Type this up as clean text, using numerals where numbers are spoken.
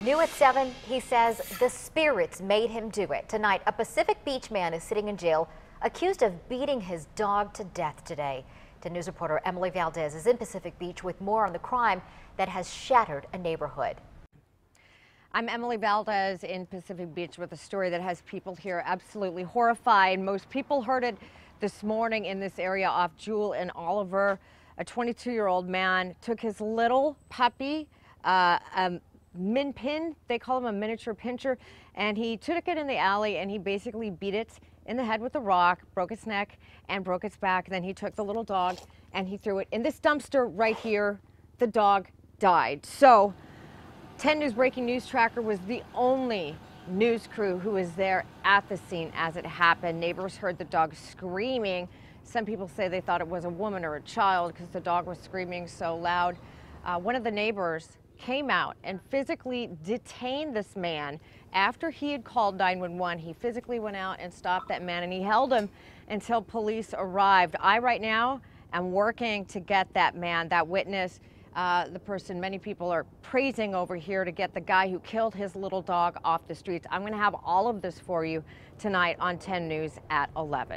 New at 7, he says the spirits made him do it. Tonight, a Pacific Beach man is sitting in jail accused of beating his dog to death today. 10 News reporter Emily Valdez is in Pacific Beach with more on the crime that has shattered a neighborhood. I'm Emily Valdez in Pacific Beach with a story that has people here absolutely horrified. Most people heard it this morning in this area off Jewel and Oliver. A 22-year-old man took his little puppy, Min Pin, they call him a miniature pinscher, and he took it in the alley and he basically beat it in the head with a rock, broke its neck and broke its back. Then he took the little dog and he threw it in this dumpster right here. The dog died. So 10 News Breaking News Tracker was the only news crew who was there at the scene as it happened. Neighbors heard the dog screaming. Some people say they thought it was a woman or a child because the dog was screaming so loud. One of the neighbors came out and physically detained this man after he had called 911. He physically went out and stopped that man and he held him until police arrived. I right now am working to get that man, that witness, the person many people are praising over here to get the guy who killed his little dog off the streets. I'm going to have all of this for you tonight on 10 News at 11.